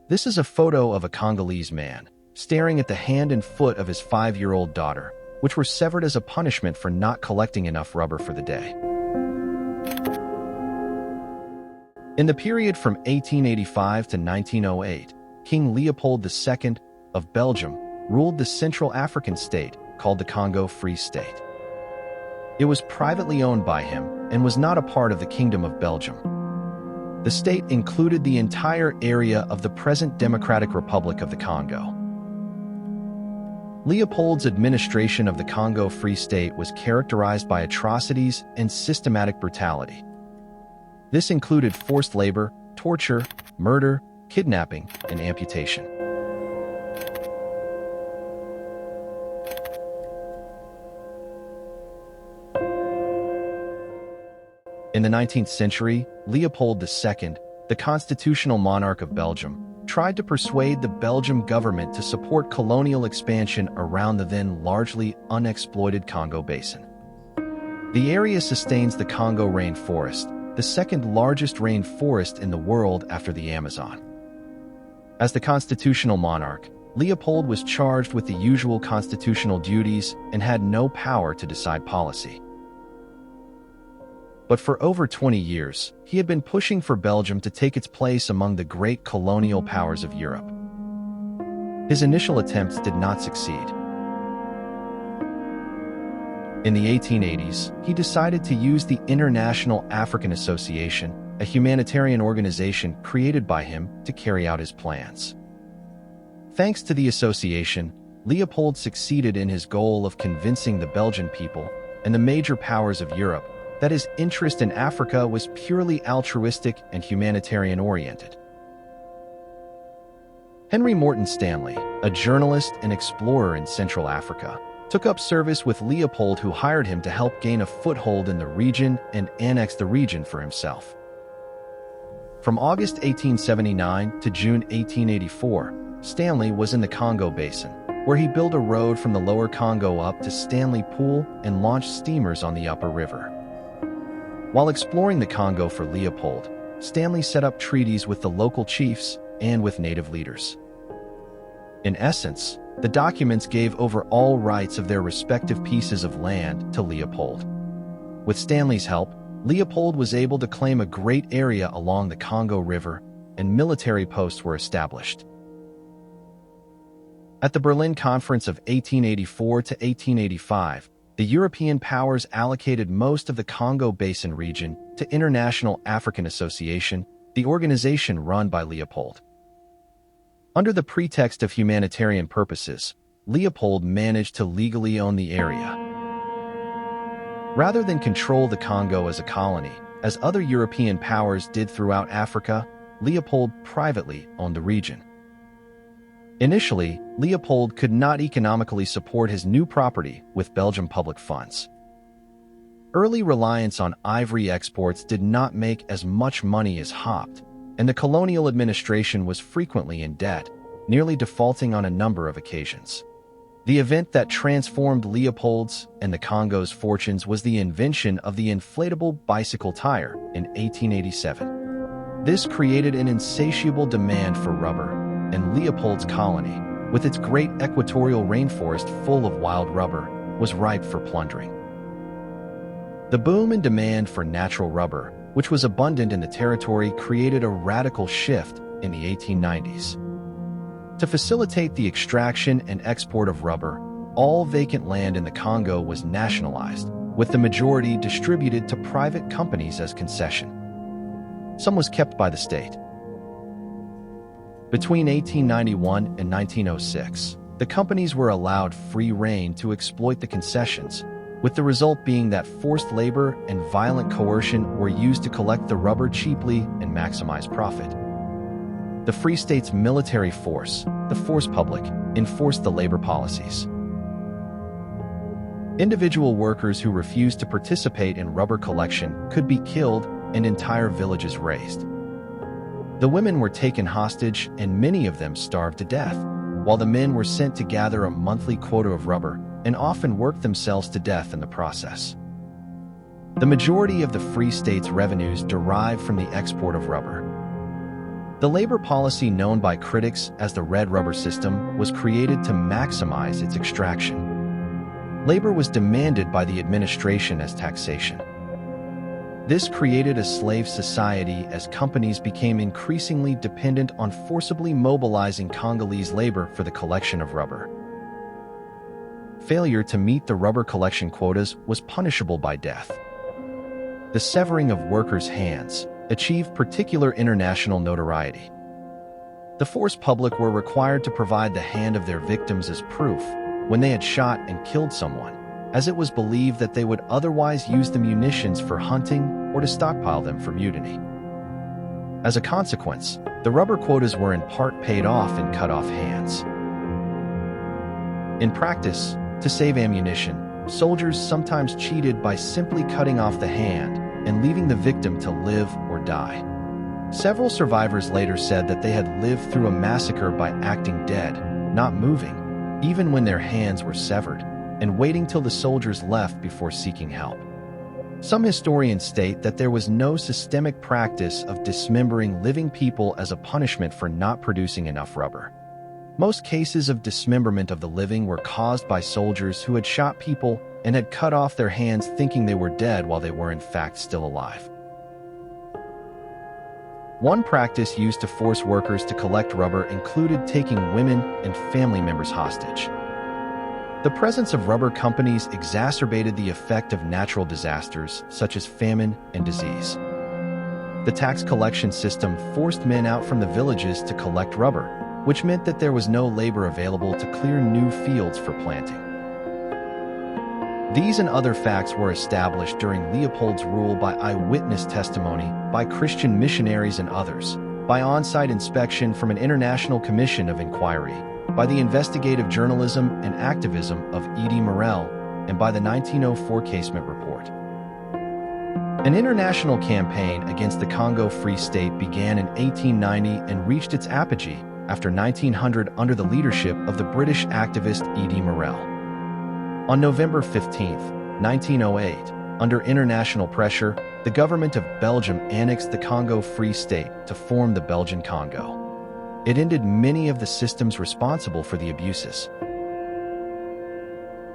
This is a photo of a Congolese man staring at the hand and foot of his 5-year-old daughter, which were severed as a punishment for not collecting enough rubber for the day. In the period from 1885 to 1908, King Leopold II of Belgium ruled the Central African state called the Congo Free State. It was privately owned by him and was not a part of the Kingdom of Belgium. The state included the entire area of the present Democratic Republic of the Congo. Leopold's administration of the Congo Free State was characterized by atrocities and systematic brutality. This included forced labor, torture, murder, kidnapping, and amputation. In the 19th century, Leopold II, the constitutional monarch of Belgium, tried to persuade the Belgian government to support colonial expansion around the then largely unexploited Congo Basin. The area sustains the Congo rainforest, the second largest rainforest in the world after the Amazon. As the constitutional monarch, Leopold was charged with the usual constitutional duties and had no power to decide policy. But for over 20 years, he had been pushing for Belgium to take its place among the great colonial powers of Europe. His initial attempts did not succeed. In the 1880s, he decided to use the International African Association, a humanitarian organization created by him, to carry out his plans. Thanks to the association, Leopold succeeded in his goal of convincing the Belgian people and the major powers of Europe that his interest in Africa was purely altruistic and humanitarian-oriented. Henry Morton Stanley, a journalist and explorer in Central Africa, took up service with Leopold, who hired him to help gain a foothold in the region and annex the region for himself. From August 1879 to June 1884, Stanley was in the Congo Basin, where he built a road from the lower Congo up to Stanley Pool and launched steamers on the upper river. While exploring the Congo for Leopold, Stanley set up treaties with the local chiefs and with native leaders. In essence, the documents gave over all rights of their respective pieces of land to Leopold. With Stanley's help, Leopold was able to claim a great area along the Congo River, and military posts were established. At the Berlin Conference of 1884 to 1885, the European powers allocated most of the Congo Basin region to International African Association, the organization run by Leopold. Under the pretext of humanitarian purposes, Leopold managed to legally own the area. Rather than control the Congo as a colony, as other European powers did throughout Africa, Leopold privately owned the region. Initially, Leopold could not economically support his new property with Belgian public funds. Early reliance on ivory exports did not make as much money as hopped, and the colonial administration was frequently in debt, nearly defaulting on a number of occasions. The event that transformed Leopold's and the Congo's fortunes was the invention of the inflatable bicycle tire in 1887. This created an insatiable demand for rubber, and Leopold's colony, with its great equatorial rainforest full of wild rubber, was ripe for plundering. The boom and demand for natural rubber, which was abundant in the territory, created a radical shift in the 1890s. To facilitate the extraction and export of rubber, all vacant land in the Congo was nationalized, with the majority distributed to private companies as concession. Some was kept by the state. Between 1891 and 1906, the companies were allowed free rein to exploit the concessions, with the result being that forced labor and violent coercion were used to collect the rubber cheaply and maximize profit. The Free State's military force, the force publique, enforced the labor policies. Individual workers who refused to participate in rubber collection could be killed and entire villages razed. The women were taken hostage and many of them starved to death, while the men were sent to gather a monthly quota of rubber and often worked themselves to death in the process. The majority of the Free State's revenues derived from the export of rubber. The labor policy known by critics as the red rubber system was created to maximize its extraction. Labor was demanded by the administration as taxation. This created a slave society as companies became increasingly dependent on forcibly mobilizing Congolese labor for the collection of rubber. Failure to meet the rubber collection quotas was punishable by death. The severing of workers' hands achieved particular international notoriety. The force public were required to provide the hand of their victims as proof when they had shot and killed someone, as it was believed that they would otherwise use the munitions for hunting or to stockpile them for mutiny. As a consequence, the rubber quotas were in part paid off in cut-off hands. In practice, to save ammunition, soldiers sometimes cheated by simply cutting off the hand and leaving the victim to live or die. Several survivors later said that they had lived through a massacre by acting dead, not moving, even when their hands were severed, and waiting till the soldiers left before seeking help. Some historians state that there was no systemic practice of dismembering living people as a punishment for not producing enough rubber. Most cases of dismemberment of the living were caused by soldiers who had shot people and had cut off their hands thinking they were dead while they were in fact still alive. One practice used to force workers to collect rubber included taking women and family members hostage. The presence of rubber companies exacerbated the effect of natural disasters such as famine and disease. The tax collection system forced men out from the villages to collect rubber, which meant that there was no labor available to clear new fields for planting. These and other facts were established during Leopold's rule by eyewitness testimony, by Christian missionaries and others, by on-site inspection from an international commission of inquiry, by the investigative journalism and activism of Edie Morel, and by the 1904 Casement Report. An international campaign against the Congo Free State began in 1890 and reached its apogee after 1900 under the leadership of the British activist Edie Morel. On November 15, 1908, under international pressure, the government of Belgium annexed the Congo Free State to form the Belgian Congo. It ended many of the systems responsible for the abuses.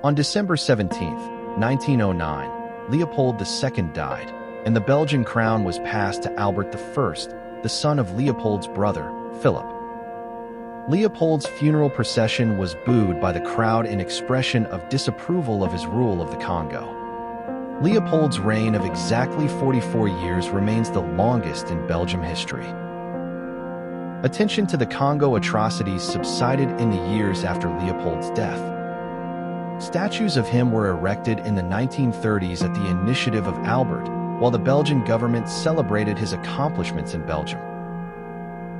On December 17, 1909, Leopold II died, and the Belgian crown was passed to Albert I, the son of Leopold's brother, Philip. Leopold's funeral procession was booed by the crowd in expression of disapproval of his rule of the Congo. Leopold's reign of exactly 44 years remains the longest in Belgian history. Attention to the Congo atrocities subsided in the years after Leopold's death. Statues of him were erected in the 1930s at the initiative of Albert, while the Belgian government celebrated his accomplishments in Belgium.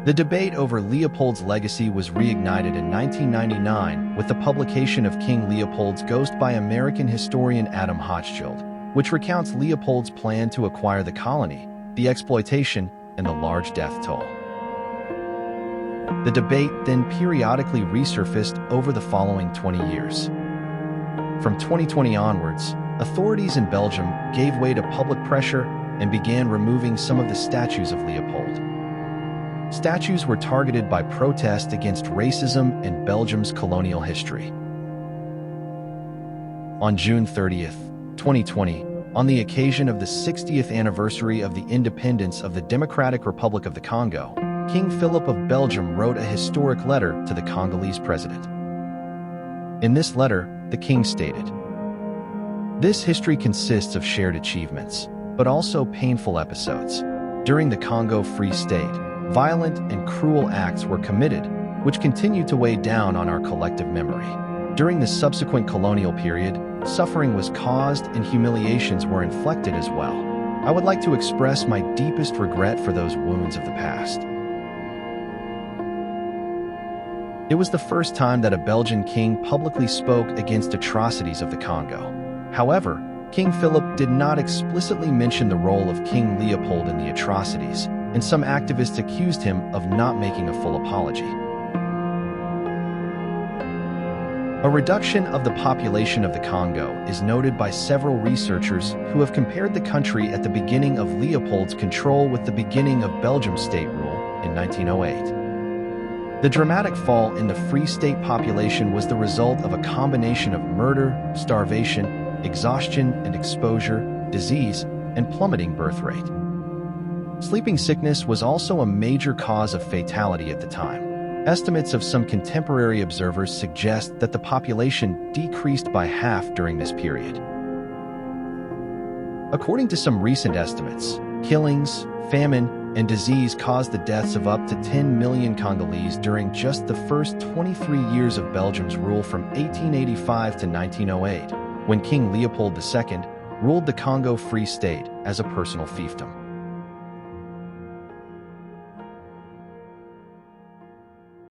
The debate over Leopold's legacy was reignited in 1999 with the publication of King Leopold's Ghost by American historian Adam Hochschild, which recounts Leopold's plan to acquire the colony, the exploitation, and the large death toll. The debate then periodically resurfaced over the following 20 years. From 2020 onwards, authorities in Belgium gave way to public pressure and began removing some of the statues of Leopold. Statues were targeted by protest against racism and Belgium's colonial history. On June 30, 2020, on the occasion of the 60th anniversary of the independence of the Democratic Republic of the Congo, King Philip of Belgium wrote a historic letter to the Congolese president. In this letter, the king stated, "This history consists of shared achievements, but also painful episodes. During the Congo Free State, violent and cruel acts were committed, which continue to weigh down on our collective memory. During the subsequent colonial period, suffering was caused and humiliations were inflicted as well. I would like to express my deepest regret for those wounds of the past." It was the first time that a Belgian king publicly spoke against atrocities of the Congo. However, King Philip did not explicitly mention the role of King Leopold in the atrocities, and some activists accused him of not making a full apology. A reduction of the population of the Congo is noted by several researchers who have compared the country at the beginning of Leopold's control with the beginning of Belgium's state rule, in 1908. The dramatic fall in the Free State population was the result of a combination of murder, starvation, exhaustion and exposure, disease, and plummeting birth rate. Sleeping sickness was also a major cause of fatality at the time. Estimates of some contemporary observers suggest that the population decreased by half during this period. According to some recent estimates, killings, famine, and disease caused the deaths of up to 10 million Congolese during just the first 23 years of Belgium's rule from 1885 to 1908, when King Leopold II ruled the Congo Free State as a personal fiefdom.